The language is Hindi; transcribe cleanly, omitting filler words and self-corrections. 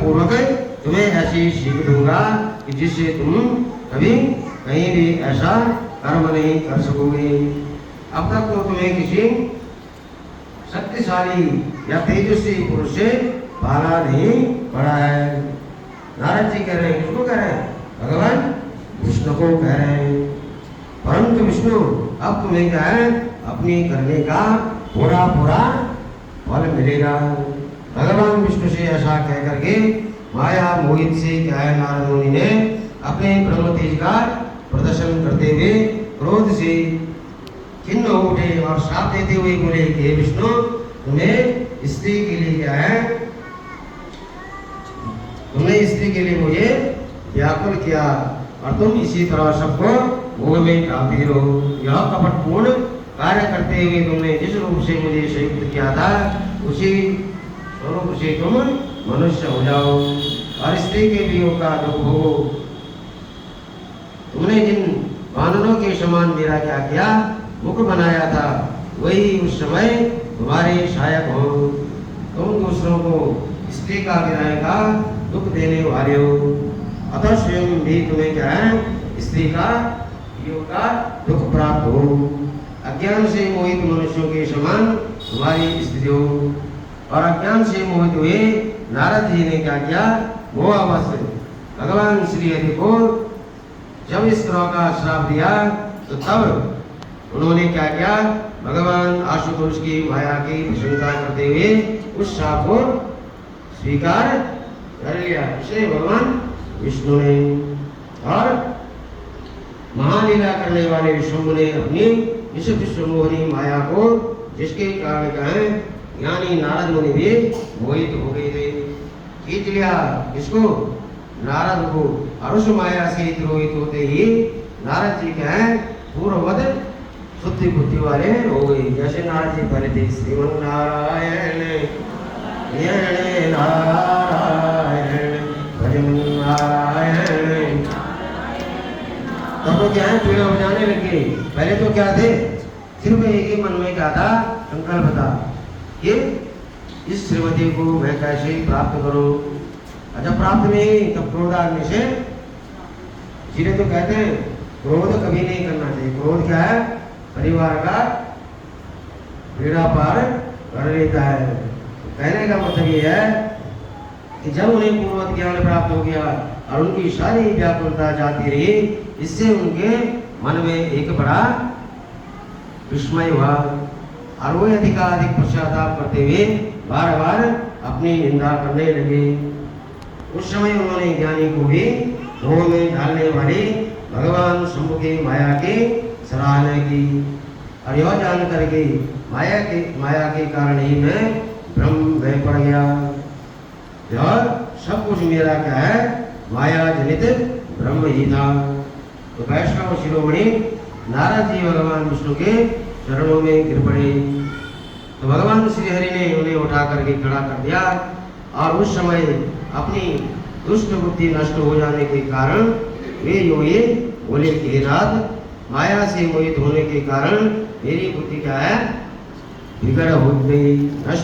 पूर्वक तुम्हें ऐसी सीख दूंगा कि जिससे तुम कभी कहीं भी ऐसा कर्म नहीं कर सकोगे। अब तक तो तुम्हें किसी शक्तिशाली या तेजस्वी पुरुष से पाला नहीं पड़ा है। नारद जी कह रहे हैं, किसको कह रहे हैं? भगवान विष्णु को कह रहे हैं। परंतु विष्णु अब तुम्हें क्या है, अपनी करने का पूरा पूरा फल मिलेगा। भगवान विष्णु से ऐसा कह करके माया मोहित से क्या है, नारद मुनि ने अपने ब्रह्म तेज का प्रदर्शन करते हुए क्रोध से खिन्न हो उठे और श्राप देते हुए बोले कि विष्णु तुम्हें स्त्री के लिए क्या है, तुमने स्त्री के लिए मुझे व्याकुल किया और तुम इसी तरह सबको भोग में डालते रहो। यह कपटपूर्ण कार्य करते हुए तुमने जिस रूप से मुझे संयुक्त किया था उसी स्वरूप से तुम मनुष्य हो जाओ और स्त्री के वियोग का दुख भोगो। तुमने जिन वानरों के समान मेरा क्या किया, मुख बनाया था, वही उस समय तुम्हारे सहायक हो। तुम दूसरों को स्त्री का विरह का दुख देने वाले हो, अतः स्वयं भी तुम्हें क्या है, स्त्री का वियोग का दुख प्राप्त हो। अज्ञान से मोहित मनुष्यों के समान तुम्हारी स्थिति हो। और अज्ञान से मोहित हुए नारद जी ने क्या किया, मोहावश भगवान श्री हरि को जब इस तरह का श्राप दिया तो तब उन्होंने क्या किया, भगवान आशुतोष की माया की प्रशंसा करते हुए उस श्राप को स्वीकार कर लिया। इसलिए भगवान विष्णु ने और महालीला करने वाले विष्णु ने अपनी इस विश्वमोहनी माया को, जिसके कारण क्या है, ज्ञानी नारद मुनि भी मोहित हो गए थे, खींच लिया इसको नारद को। और उस माया से द्रोहित होते ही नारद जी क्या है, पूर्ववत शुद्धि बुद्धि वाले हो गए। जैसे नारद जी पहले थे श्रीमन नारायण नारायण भजन नारायण, तब तो क्या है, पीड़ा बजाने लगे। पहले तो क्या थे, सिर्फ एक ही मन में क्या था, संकल्प था कि इस श्रीमती को मैं कैसे प्राप्त करूं। जब प्राप्त नहीं तब क्रोध आने से, इसलिए तो कहते हैं क्रोध कभी नहीं करना चाहिए। क्रोध क्या है, परिवार का बेड़ा पार कर लेता है। कहने का मतलब ये है कि जब उन्हें पूर्वत ज्ञान प्राप्त हो गया और उनकी सारी व्याकुलता जाती रही, इससे उनके मन में एक बड़ा विस्मय हुआ और वो अधिकाधिक पश्चाताप करते हुए बार बार अपनी निंदा करने लगे। उस समय उन्होंने ज्ञानी को भी मोह में डालने वाली भगवान शंभु की माया की सराहना की और यह जान करके माया के कारण ही मैं ब्रह्म में पड़ गया। यह सब कुछ मेरा क्या है, माया जनित ब्रह्म ही था। तो वैष्णव शिरोमणि नारद जी भगवान विष्णु के चरणों में गिर पड़े। तो भगवान श्री हरि ने उन्हें उठा करके खड़ा कर दिया और उस समय अपनी दुष्ट बुद्धि नष्ट हो जाने के कारण वे योगी बोले कि हे नाथ, माया से मोहित होने के कारण मेरी बुद्धि क्या है, विकट हो गई, नष्ट